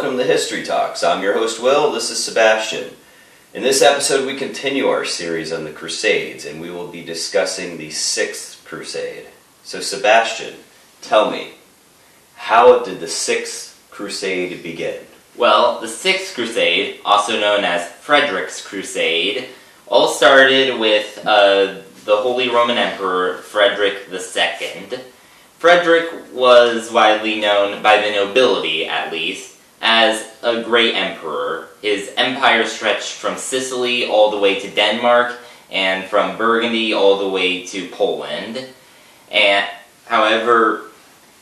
welcome to History Talks. I'm your host, Will. This is Sebastian. In this episode, we continue our series on the Crusades, and we will be discussing the Sixth Crusade. So, Sebastian, tell me, how did the Sixth Crusade begin? Well, the Sixth Crusade, also known as Frederick's Crusade, all started with the Holy Roman Emperor Frederick II. Frederick was widely known, by the nobility at least, as a great emperor. His empire stretched from Sicily all the way to Denmark, and from Burgundy all the way to Poland. And, however,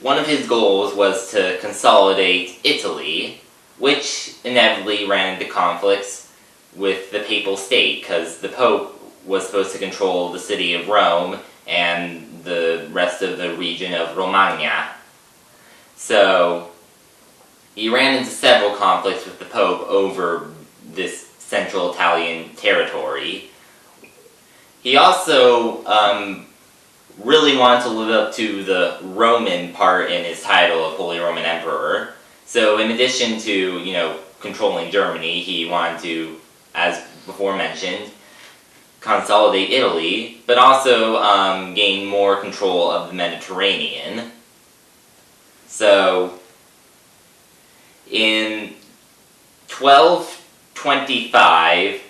one of his goals was to consolidate Italy, which inevitably ran into conflicts with the papal state, because the Pope was supposed to control the city of Rome and the rest of the region of Romagna. So, he ran into several conflicts with the Pope over this central Italian territory. He also really wanted to live up to the Roman part in his title of Holy Roman Emperor. So in addition to, controlling Germany, he wanted to, as before mentioned, consolidate Italy, but also gain more control of the Mediterranean. So, in 1225,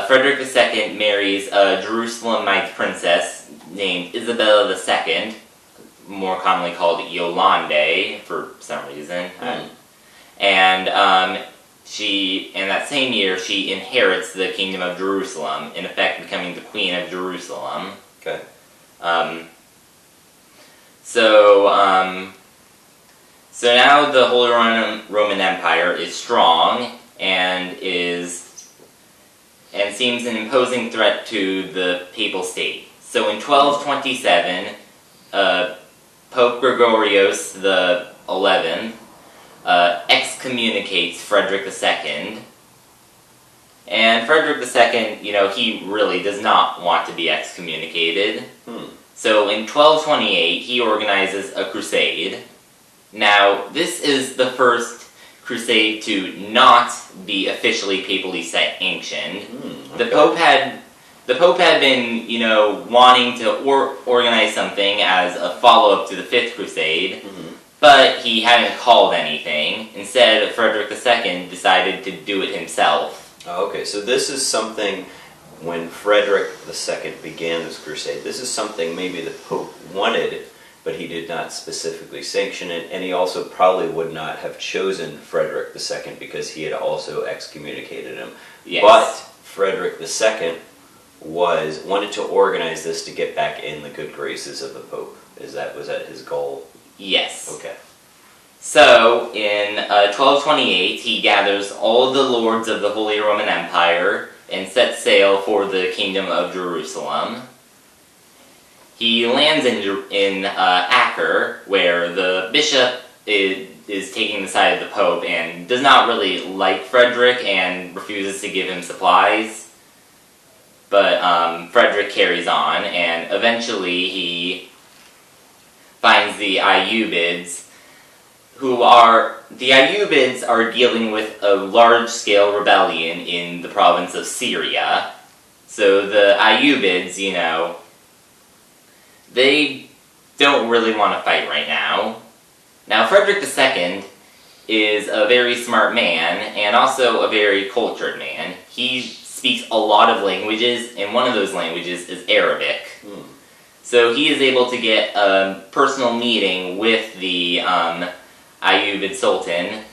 Frederick II marries a Jerusalemite princess named Isabella II, more commonly called Yolande for some reason. And that same year, she inherits the Kingdom of Jerusalem, in effect becoming the Queen of Jerusalem. Okay. So now the Holy Roman Empire is strong and seems an imposing threat to the papal state. So in 1227, Pope Gregorios XI excommunicates Frederick II. And Frederick II, he really does not want to be excommunicated. So in 1228, he organizes a crusade. Now, this is the first crusade to not be officially papally sanctioned. Okay. The Pope had been, wanting to organize something as a follow-up to the Fifth Crusade, but he hadn't called anything. Instead, Frederick II decided to do it himself. Okay, so this is something, when Frederick II began this crusade, this is something maybe the Pope wanted, but he did not specifically sanction it, and he also probably would not have chosen Frederick II because he had also excommunicated him. Yes. But Frederick II wanted to organize this to get back in the good graces of the Pope. Was that his goal? Yes. Okay. So, in 1228, he gathers all the lords of the Holy Roman Empire and sets sail for the Kingdom of Jerusalem. He lands in Acre, where the bishop is taking the side of the Pope and does not really like Frederick and refuses to give him supplies. But Frederick carries on, and eventually he finds the Ayyubids, the Ayyubids are dealing with a large-scale rebellion in the province of Syria. So the Ayyubids, they don't really want to fight right now. Now, Frederick II is a very smart man, and also a very cultured man. He speaks a lot of languages, and one of those languages is Arabic. So he is able to get a personal meeting with the Ayyubid Sultan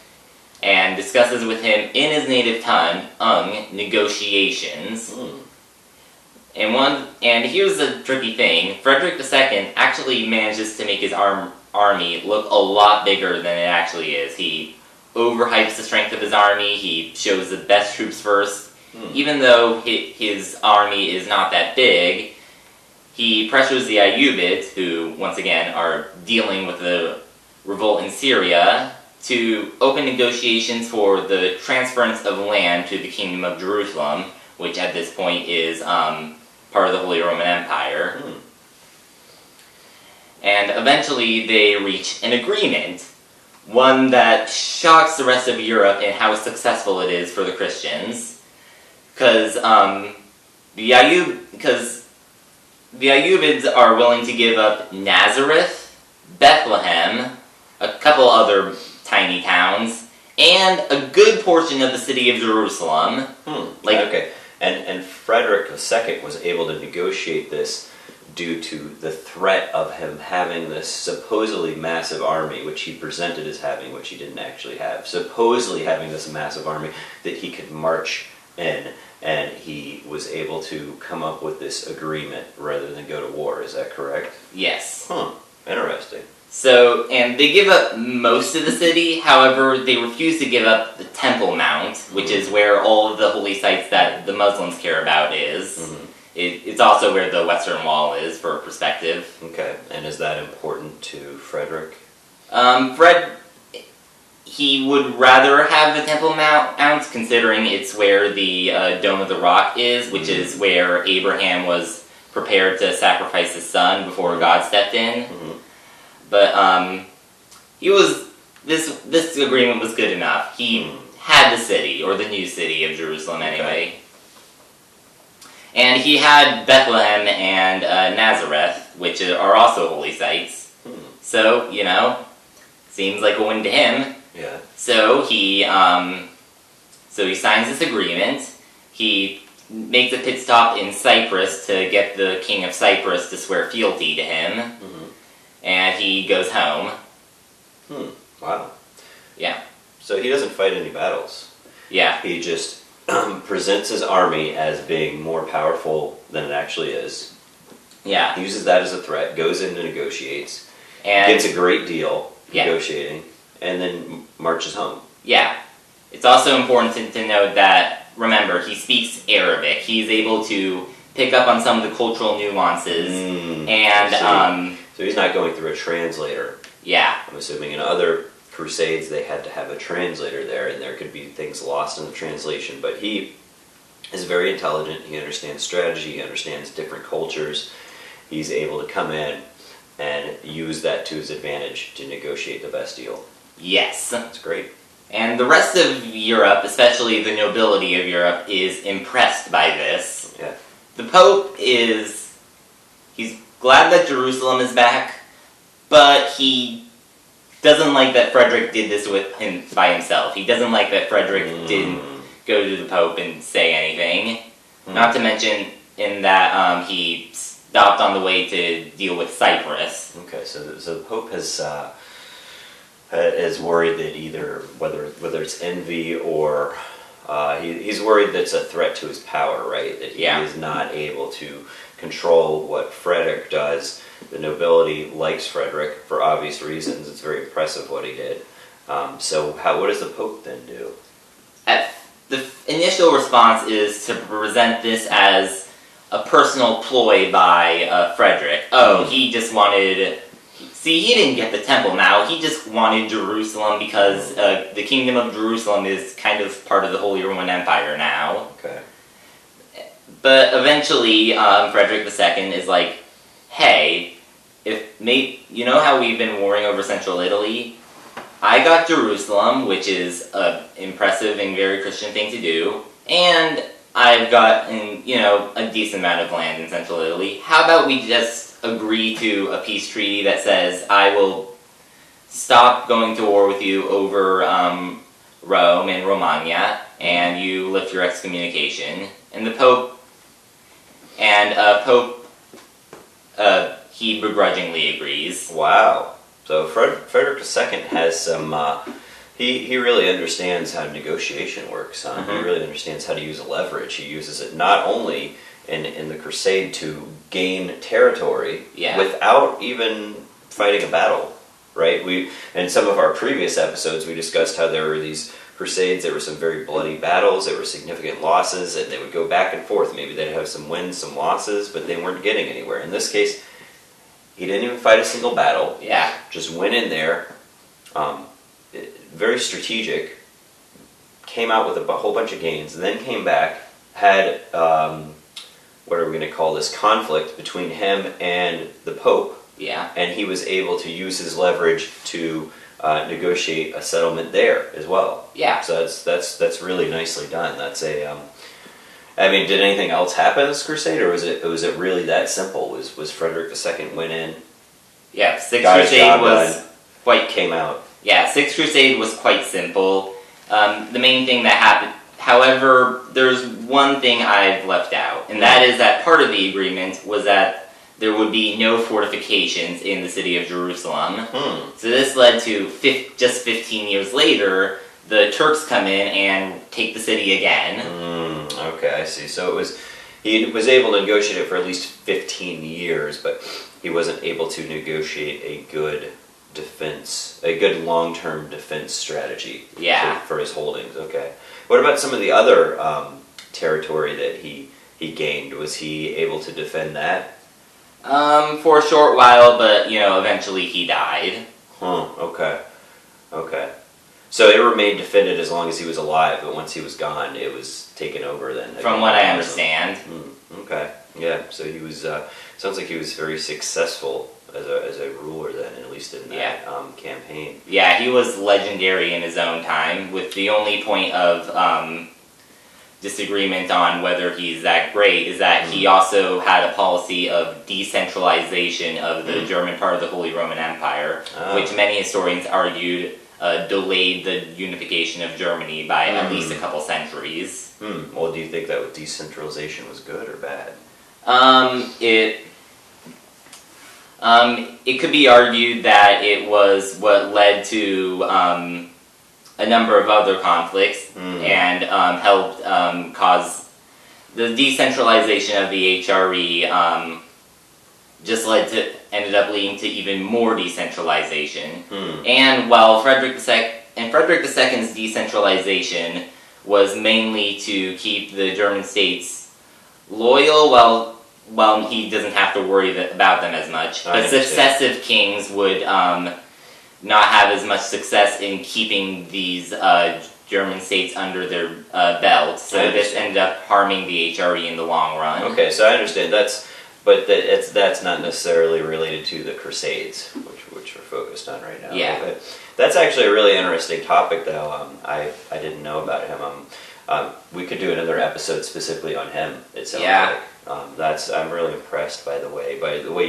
and discusses with him in his native tongue negotiations. And here's the tricky thing: Frederick II actually manages to make his army look a lot bigger than it actually is. He overhypes the strength of his army. He shows the best troops first. Even though his army is not that big, he pressures the Ayyubids, who, once again, are dealing with the revolt in Syria, to open negotiations for the transference of land to the Kingdom of Jerusalem, which at this point is part of the Holy Roman Empire. And eventually they reach an agreement one that shocks the rest of Europe in how successful it is for the Christians. Because the Ayyubids are willing to give up Nazareth, Bethlehem, a couple other tiny towns, and a good portion of the city of Jerusalem. Okay. And Frederick II was able to negotiate this due to the threat of him having this supposedly massive army, which he presented as having, which he didn't actually have. Supposedly having this massive army that he could march in, and he was able to come up with this agreement rather than go to war. Is that correct? Yes. Interesting. So, and they give up most of the city, however, they refuse to give up the Temple Mount, which is where all of the holy sites that the Muslims care about is. It's also where the Western Wall is, for perspective. Okay, and is that important to Frederick? He would rather have the Temple Mount, considering it's where the Dome of the Rock is, which is where Abraham was prepared to sacrifice his son before God stepped in. But this agreement was good enough. He had the city, or the new city of Jerusalem anyway. Okay. And he had Bethlehem and Nazareth, which are also holy sites. So, seems like a win to him. Yeah. So he signs this agreement. He makes a pit stop in Cyprus to get the king of Cyprus to swear fealty to him. And he goes home. Wow. Yeah. So he doesn't fight any battles. Yeah. He just presents his army as being more powerful than it actually is. Yeah. He uses that as a threat, goes in and negotiates, and gets a great deal negotiating, and then marches home. Yeah. It's also important to note that, remember, he speaks Arabic. He's able to pick up on some of the cultural nuances, and so he's not going through a translator. Yeah. I'm assuming in other Crusades they had to have a translator there, and there could be things lost in the translation. But he is very intelligent. He understands strategy. He understands different cultures. He's able to come in and use that to his advantage to negotiate the best deal. Yes. That's great. And the rest of Europe, especially the nobility of Europe, is impressed by this. Yeah. The Pope he's glad that Jerusalem is back, but he doesn't like that Frederick did this by himself. He doesn't like that Frederick didn't go to the Pope and say anything. Not to mention in that he stopped on the way to deal with Cyprus. Okay, so the Pope is worried that either whether it's envy or he's worried that it's a threat to his power, right? That he is not able to control what Frederick does. The nobility likes Frederick for obvious reasons. It's very impressive what he did. So what does the Pope then do? The initial response is to present this as a personal ploy by Frederick. He just wanted... See, he didn't get the temple now. He just wanted Jerusalem because the Kingdom of Jerusalem is kind of part of the Holy Roman Empire now. Okay. But eventually, Frederick II is like, hey, you know how we've been warring over Central Italy? I got Jerusalem, which is an impressive and very Christian thing to do, and I've got a decent amount of land in Central Italy. How about we just agree to a peace treaty that says I will stop going to war with you over Rome and Romagna, and you lift your excommunication. And the Pope, he begrudgingly agrees. Wow. So Frederick II has some, he really understands how negotiation works. He really understands how to use leverage. He uses it not only in the Crusade to gain territory without even fighting a battle, right? In some of our previous episodes, we discussed how there were these Crusades, there were some very bloody battles, there were significant losses, and they would go back and forth. Maybe they'd have some wins, some losses, but they weren't getting anywhere. In this case, he didn't even fight a single battle. Yeah. Just went in there, very strategic, came out with a whole bunch of gains, then came back, had, what are we going to call this, conflict between him and the Pope. Yeah. And he was able to use his leverage to negotiate a settlement there as well. Yeah. So that's really nicely done. That's a I mean, did anything else happen in this crusade, or was it really that simple? Was Frederick II went in, Yeah, Sixth got his Crusade job was done, quite. came out? Yeah, Sixth Crusade was quite simple. The main thing that happened, however, there's one thing I've left out, and that is that part of the agreement was that there would be no fortifications in the city of Jerusalem. So this led to just 15 years later, the Turks come in and take the city again. Okay, I see. So he was able to negotiate it for at least 15 years, but he wasn't able to negotiate a good defense, a good long-term defense strategy for his holdings. Okay. What about some of the other territory that he gained? Was he able to defend that? For a short while, but eventually he died. Okay. Okay. So it remained defended as long as he was alive, but once he was gone, it was taken over then. From what I understand. Okay. Yeah. So he was. Sounds like he was very successful as a ruler then, at least in that campaign. Yeah, he was legendary in his own time, with the only point of disagreement on whether he's that great is that he also had a policy of decentralization of the German part of the Holy Roman Empire, which many historians argued delayed the unification of Germany by at least a couple centuries. Well, do you think that decentralization was good or bad? It could be argued that it was what led to a number of other conflicts and helped cause the decentralization of the HRE. Just ended up leading to even more decentralization. And while Frederick II's decentralization was mainly to keep the German states loyal, well, he doesn't have to worry about them as much. But successive kings would not have as much success in keeping these German states under their belt. So this ended up harming the HRE in the long run. Okay, so I understand. That's not necessarily related to the Crusades, which we're focused on right now. Yeah. But that's actually a really interesting topic, though. I didn't know about him. We could do another episode specifically on him. It sounds like. I'm really impressed by the way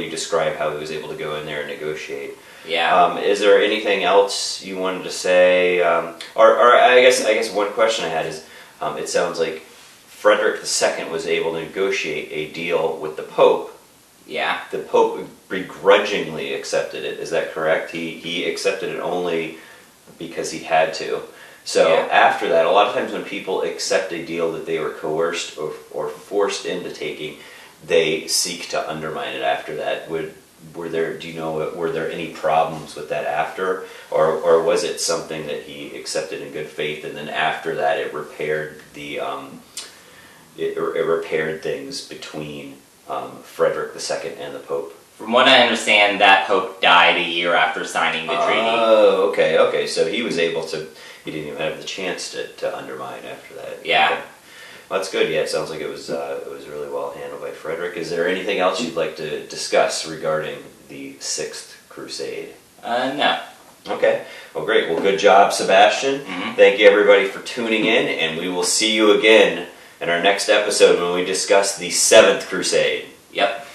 you describe how he was able to go in there and negotiate. Yeah. Is there anything else you wanted to say? Or I guess one question I had is, it sounds like Frederick II was able to negotiate a deal with the Pope. Yeah. The Pope begrudgingly accepted it. Is that correct? He accepted it only because he had to. So after that, a lot of times when people accept a deal that they were coerced or forced into taking, they seek to undermine it after that. Were there any problems with that after, or was it something that he accepted in good faith, and then after that it repaired it repaired things between Frederick II and the Pope? From what I understand, that Pope died a year after signing the treaty. Oh, okay. So he was able to. He didn't even have the chance to undermine after that. Yeah. Okay. Well, that's good. Yeah, it sounds like it was really well handled by Frederick. Is there anything else you'd like to discuss regarding the Sixth Crusade? No. Okay. Well, great. Well, good job, Sebastian. Thank you, everybody, for tuning in, and we will see you again in our next episode when we discuss the Seventh Crusade. Yep.